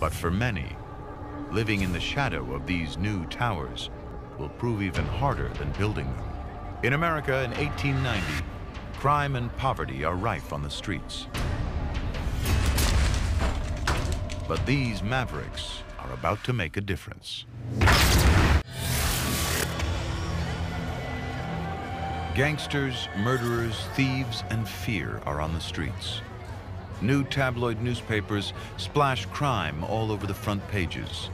But for many, living in the shadow of these new towers will prove even harder than building them. In America in 1890, crime and poverty are rife on the streets. But these mavericks are about to make a difference. Gangsters, murderers, thieves, and fear are on the streets. New tabloid newspapers splash crime all over the front pages.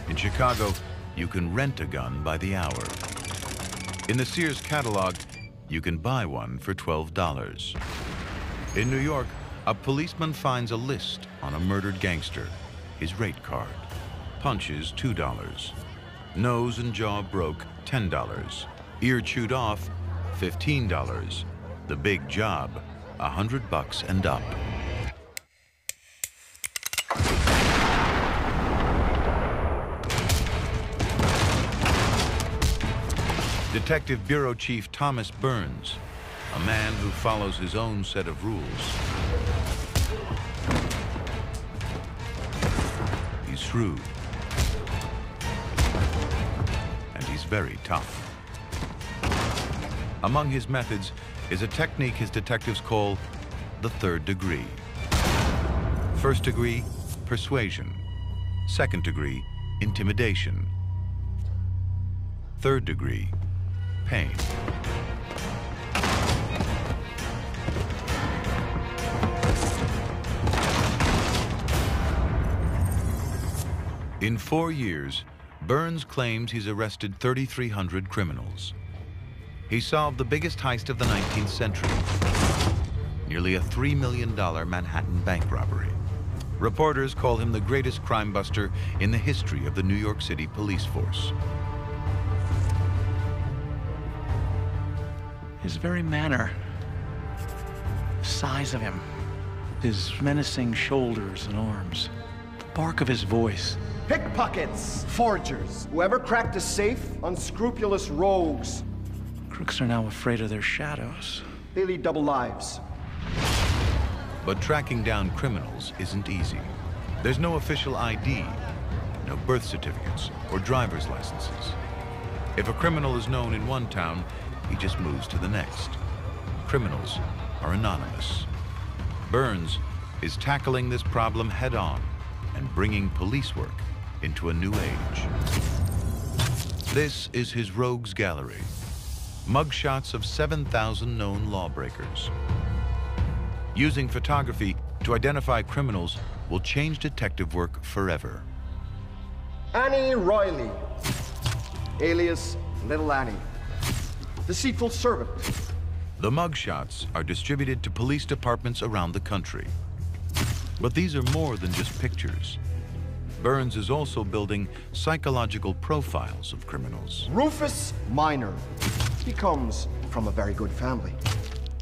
In Chicago, you can rent a gun by the hour. In the Sears catalog, you can buy one for $12. In New York, a policeman finds a list on a murdered gangster, his rate card. Punches, $2. Nose and jaw broke, $10. Ear chewed off, $15. The big job, $100 and up. Detective Bureau Chief Thomas Burns, a man who follows his own set of rules. He's shrewd. And he's very tough. Among his methods is a technique his detectives call the third degree. First degree, persuasion. Second degree, intimidation. Third degree, pain. In 4 years, Burns claims he's arrested 3,300 criminals. He solved the biggest heist of the 19th century, nearly a $3 million Manhattan bank robbery. Reporters call him the greatest crime buster in the history of the New York City police force. His very manner, the size of him, his menacing shoulders and arms, the bark of his voice. Pickpockets, forgers, whoever cracked a safe, unscrupulous rogues. Crooks are now afraid of their shadows. They lead double lives. But tracking down criminals isn't easy. There's no official ID, no birth certificates or driver's licenses. If a criminal is known in one town, he just moves to the next. Criminals are anonymous. Burns is tackling this problem head-on and bringing police work into a new age. This is his rogues gallery. Mugshots of 7,000 known lawbreakers. Using photography to identify criminals will change detective work forever. Annie Riley, alias Little Annie. Deceitful servant. The mugshots are distributed to police departments around the country. But these are more than just pictures. Burns is also building psychological profiles of criminals. Rufus Minor. He comes from a very good family.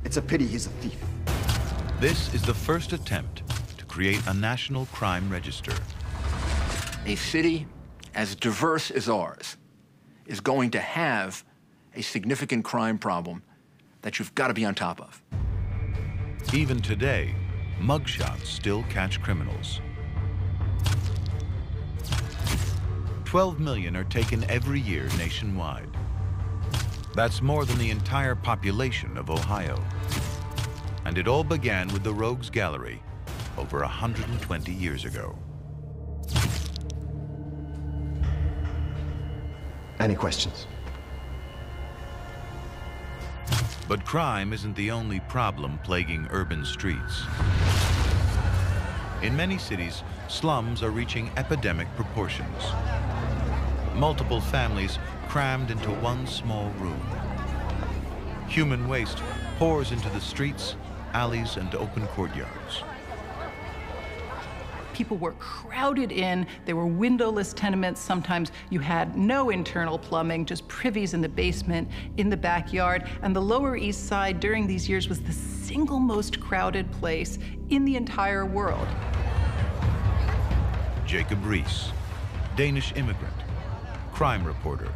It's a pity he's a thief. This is the first attempt to create a national crime register. A city as diverse as ours is going to have a significant crime problem that you've got to be on top of. Even today, mugshots still catch criminals. 12 million are taken every year nationwide. That's more than the entire population of Ohio. And it all began with the Rogues Gallery over 120 years ago. Any questions? But crime isn't the only problem plaguing urban streets. In many cities, slums are reaching epidemic proportions. Multiple families crammed into one small room. Human waste pours into the streets, alleys, and open courtyards. People were crowded in. There were windowless tenements. Sometimes you had no internal plumbing, just privies in the basement, in the backyard. And the Lower East Side during these years was the single most crowded place in the entire world. Jacob Rees, Danish immigrant, crime reporter,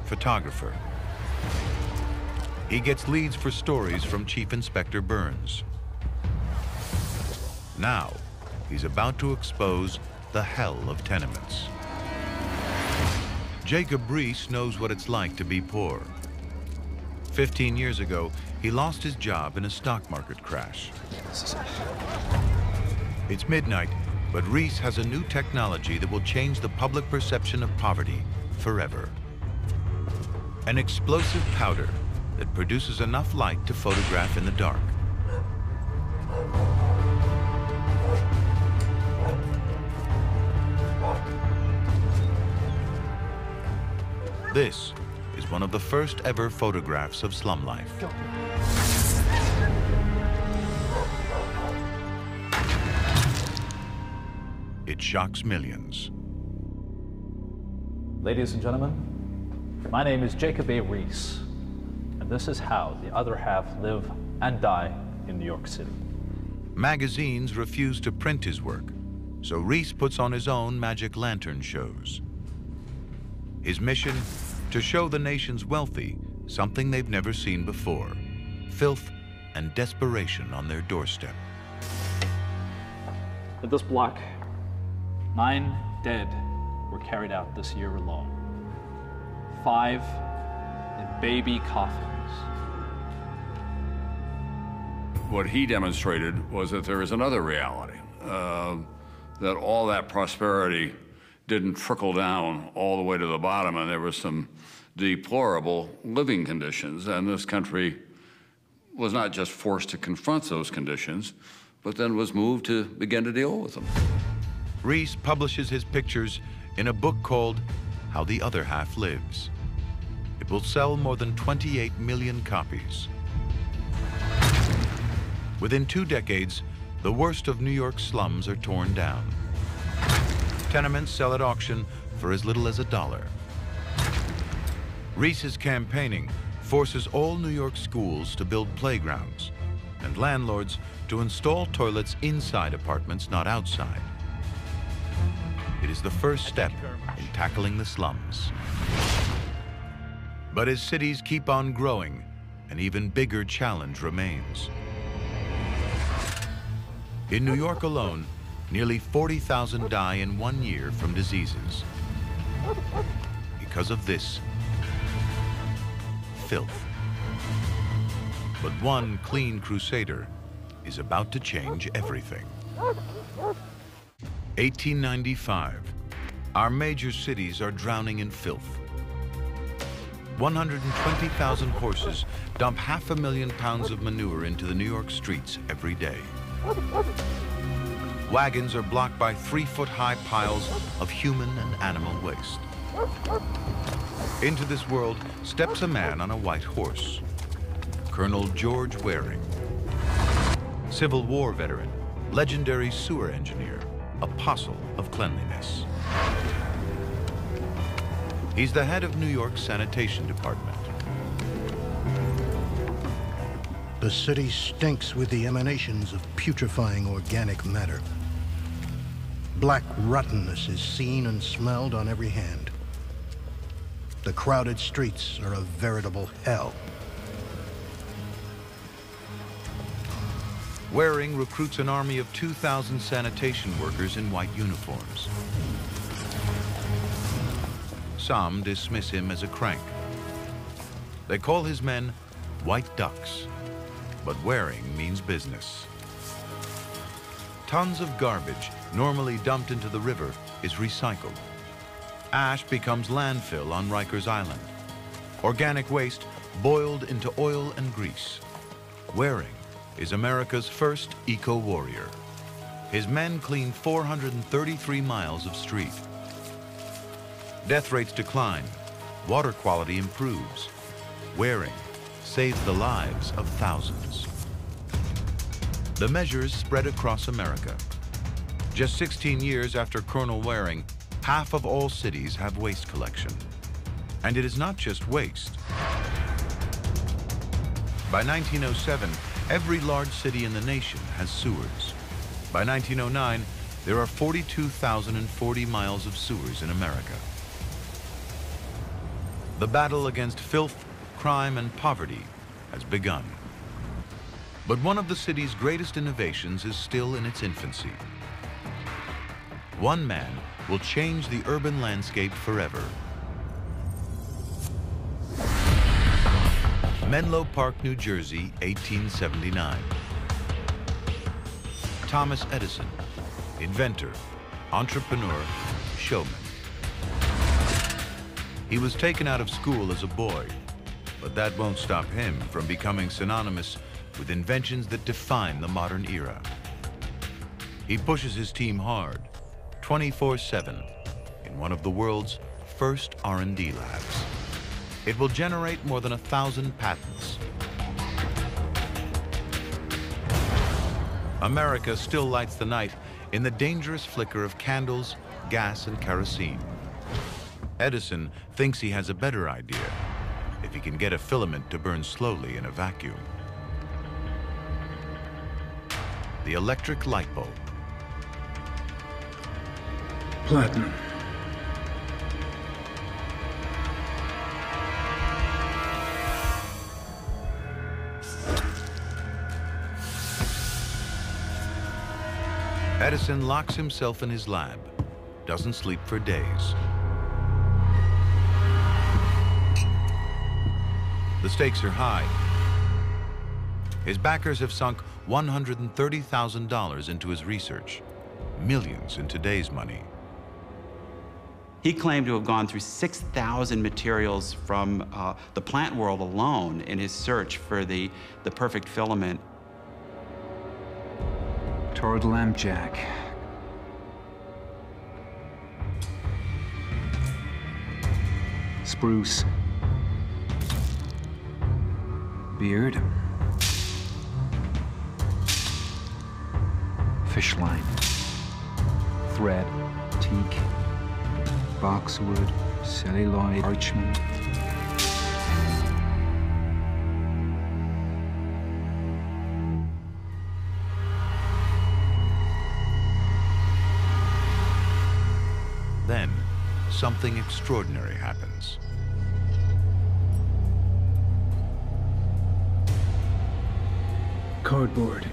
photographer. He gets leads for stories from Chief Inspector Burns. Now, he's about to expose the hell of tenements. Jacob Reese knows what it's like to be poor. 15 years ago, he lost his job in a stock market crash. It's midnight, but Reese has a new technology that will change the public perception of poverty forever. An explosive powder that produces enough light to photograph in the dark. This is one of the first ever photographs of slum life. It shocks millions. Ladies and gentlemen, my name is Jacob A. Reese, and this is how the other half live and die in New York City. Magazines refuse to print his work, so Reese puts on his own magic lantern shows. His mission, to show the nation's wealthy something they've never seen before, filth and desperation on their doorstep. In this block, 9 dead were carried out this year alone. 5 in baby coffins. What he demonstrated was that there is another reality, that all that prosperity didn't trickle down all the way to the bottom, and there was some deplorable living conditions, and this country was not just forced to confront those conditions, but then was moved to begin to deal with them. Reese publishes his pictures in a book called How the Other Half Lives. It will sell more than 28 million copies. Within 2 decades, the worst of New York's slums are torn down. Tenements sell at auction for as little as $1. Reese's campaigning forces all New York schools to build playgrounds and landlords to install toilets inside apartments, not outside. It is the first step in tackling the slums. But as cities keep on growing, an even bigger challenge remains. In New York alone, nearly 40,000 die in 1 year from diseases. Because of this, filth. But one clean crusader is about to change everything. 1895. Our major cities are drowning in filth. 120,000 horses dump 500,000 pounds of manure into the New York streets every day. Wagons are blocked by 3-foot-high piles of human and animal waste. Into this world steps a man on a white horse, Colonel George Waring. Civil War veteran, legendary sewer engineer, apostle of cleanliness. He's the head of New York's sanitation department. The city stinks with the emanations of putrefying organic matter. Black rottenness is seen and smelled on every hand. The crowded streets are a veritable hell. Waring recruits an army of 2,000 sanitation workers in white uniforms. Some dismiss him as a crank. They call his men white ducks, but Waring means business. Tons of garbage, normally dumped into the river, is recycled. Ash becomes landfill on Rikers Island. Organic waste boiled into oil and grease. Waring is America's first eco-warrior. His men clean 433 miles of street. Death rates decline, water quality improves. Waring saves the lives of thousands. The measures spread across America. Just 16 years after Colonel Waring, half of all cities have waste collection. And it is not just waste. By 1907, every large city in the nation has sewers. By 1909, there are 42,040 miles of sewers in America. The battle against filth, crime, and poverty has begun. But one of the city's greatest innovations is still in its infancy. one man will change the urban landscape forever. Menlo Park, New Jersey, 1879. Thomas Edison, inventor, entrepreneur, showman. He was taken out of school as a boy, but that won't stop him from becoming synonymous with inventions that define the modern era. He pushes his team hard, 24/7, in one of the world's first R&D labs. It will generate more than 1,000 patents. America still lights the night in the dangerous flicker of candles, gas, and kerosene. Edison thinks he has a better idea if he can get a filament to burn slowly in a vacuum. The electric light bulb. Platinum. Edison locks himself in his lab, doesn't sleep for days. The stakes are high. His backers have sunk $130,000 into his research, millions in today's money. He claimed to have gone through 6,000 materials from the plant world alone in his search for the perfect filament. Torrid lamp jack. Spruce. Beard. Fish line. Thread. Teak. Boxwood. Celluloid. Parchment. Then, something extraordinary happens. Cardboard.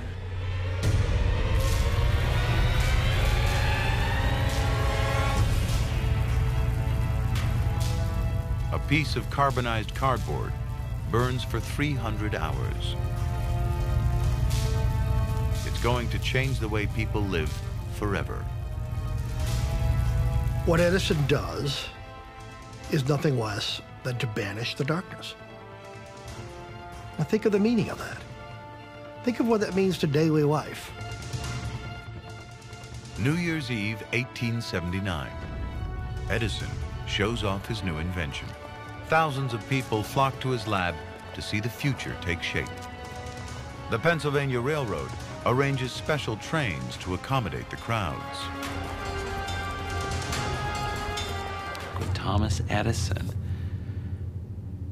A piece of carbonized cardboard burns for 300 hours. It's going to change the way people live forever. What Edison does is nothing less than to banish the darkness. Now think of the meaning of that. Think of what that means to daily life. New Year's Eve, 1879. Edison shows off his new invention. Thousands of people flock to his lab to see the future take shape. The Pennsylvania Railroad arranges special trains to accommodate the crowds. When Thomas Edison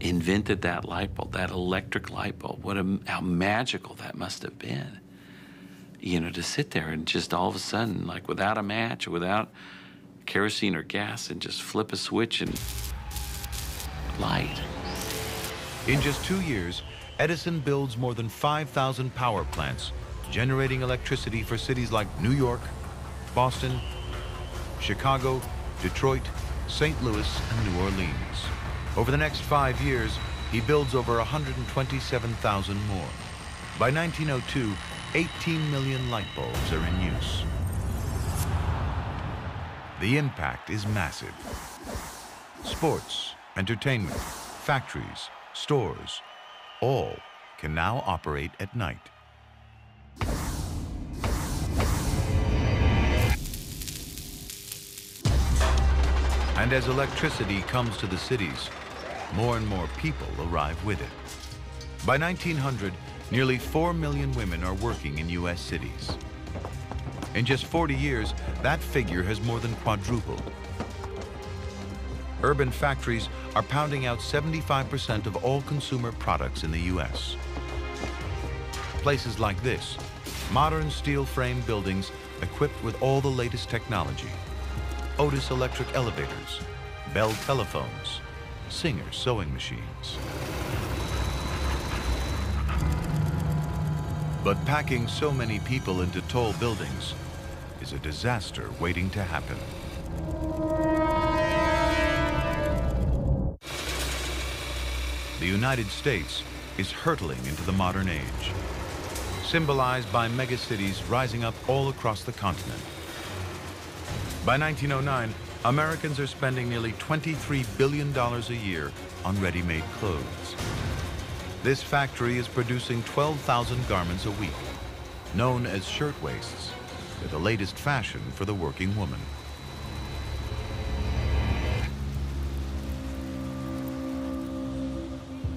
invented that light bulb, that electric light bulb, how magical that must have been. You know, to sit there and just all of a sudden, like without a match or without kerosene or gas, and just flip a switch and light. In just 2 years, Edison builds more than 5,000 power plants, generating electricity for cities like New York, Boston, Chicago, Detroit, St. Louis, and New Orleans. Over the next 5 years, he builds over 127,000 more. By 1902, 18 million light bulbs are in use. The impact is massive. Sports, entertainment, factories, stores, all can now operate at night. And as electricity comes to the cities, more and more people arrive with it. By 1900, nearly 4 million women are working in U.S. cities. In just 40 years, that figure has more than quadrupled. Urban factories are pounding out 75% of all consumer products in the U.S. Places like this, modern steel frame buildings equipped with all the latest technology. Otis electric elevators, Bell telephones, Singer sewing machines. But packing so many people into tall buildings is a disaster waiting to happen. The United States is hurtling into the modern age, symbolized by megacities rising up all across the continent. By 1909, Americans are spending nearly $23 billion a year on ready-made clothes. This factory is producing 12,000 garments a week, known as shirtwaists. They're the latest fashion for the working woman.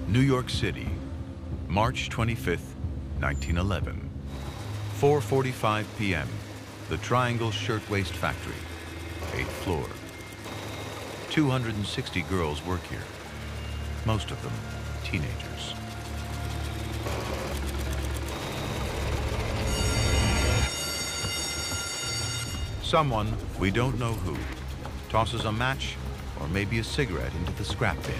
New York City, March 25th, 1911. 4:45 p.m., the Triangle Shirtwaist Factory, 8th floor. 260 girls work here, most of them teenagers. Someone, we don't know who, tosses a match or maybe a cigarette into the scrap bin.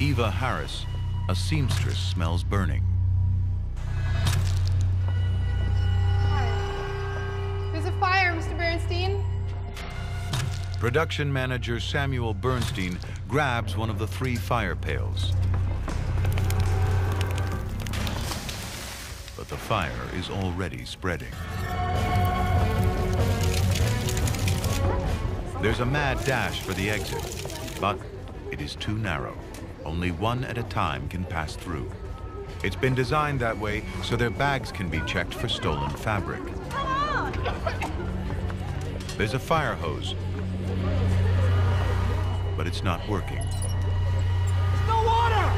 Eva Harris, a seamstress, smells burning. There's a fire, Mr. Bernstein. Production manager Samuel Bernstein grabs one of the 3 fire pails. But the fire is already spreading. There's a mad dash for the exit, but it is too narrow. Only one at a time can pass through. It's been designed that way so their bags can be checked for stolen fabric. There's a fire hose, but it's not working. No water!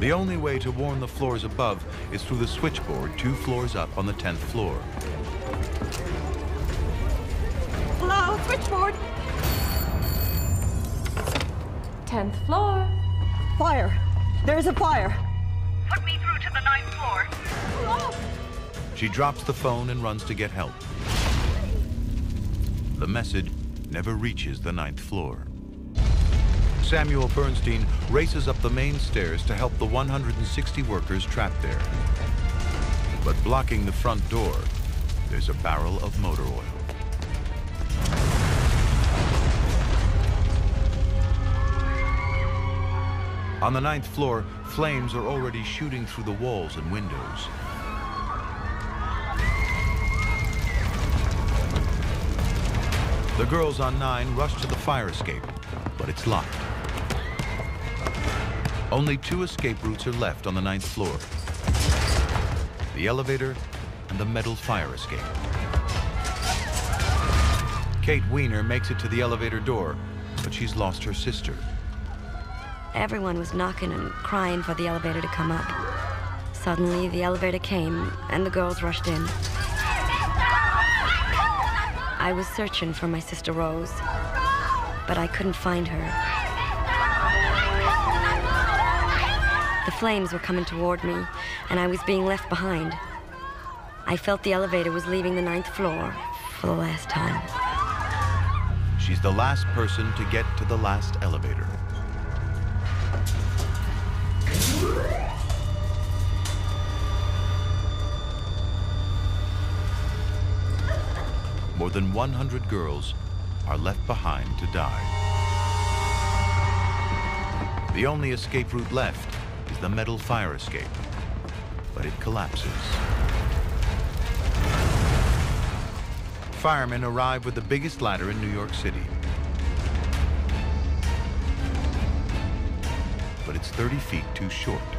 The only way to warm the floors above is through the switchboard 2 floors up on the 10th floor. Hello, switchboard. 10th floor. Fire! There's a fire! Put me through to the 9th floor. Oh. She drops the phone and runs to get help. The message never reaches the 9th floor. Samuel Bernstein races up the main stairs to help the 160 workers trapped there. But blocking the front door, there's a barrel of motor oil. On the 9th floor, flames are already shooting through the walls and windows. The girls on 9 rush to the fire escape, but it's locked. Only 2 escape routes are left on the 9th floor: the elevator and the metal fire escape. Kate Weiner makes it to the elevator door, but she's lost her sister. Everyone was knocking and crying for the elevator to come up. Suddenly, the elevator came, and the girls rushed in. I was searching for my sister Rose, but I couldn't find her. The flames were coming toward me, and I was being left behind. I felt the elevator was leaving the 9th floor for the last time. She's the last person to get to the last elevator. More than 100 girls are left behind to die. The only escape route left is the metal fire escape, but it collapses. Firemen arrive with the biggest ladder in New York City. But it's 30 feet too short. –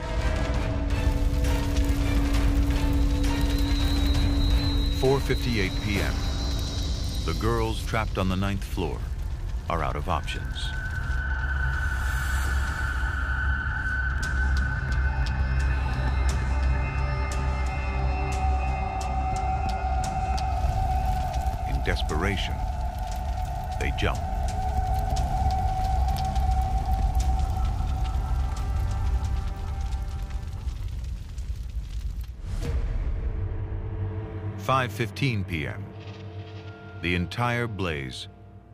4:58 p.m. The girls trapped on the 9th floor are out of options. In desperation, they jump. – 5:15 p.m. The entire blaze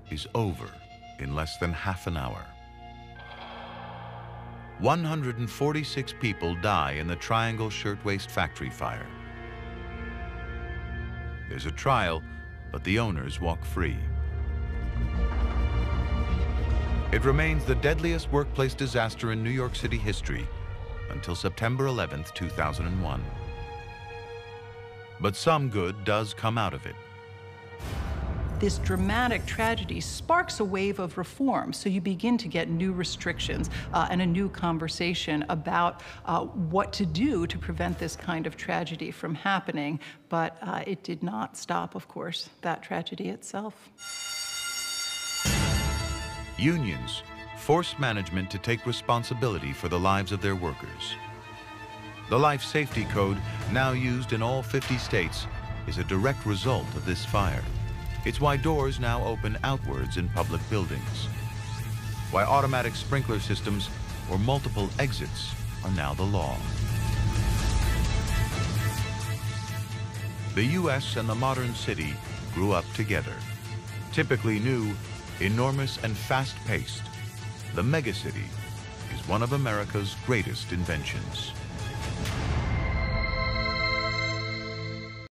is over in less than half an hour. 146 people die in the Triangle Shirtwaist Factory fire. There's a trial, but the owners walk free. It remains the deadliest workplace disaster in New York City history until September 11th, 2001. But some good does come out of it. This dramatic tragedy sparks a wave of reform, so you begin to get new restrictions and a new conversation about what to do to prevent this kind of tragedy from happening. But it did not stop, of course, that tragedy itself. Unions force management to take responsibility for the lives of their workers. The Life Safety Code, now used in all 50 states, is a direct result of this fire. It's why doors now open outwards in public buildings. Why automatic sprinkler systems or multiple exits are now the law. The U.S. and the modern city grew up together. Typically new, enormous, and fast-paced, the megacity is one of America's greatest inventions.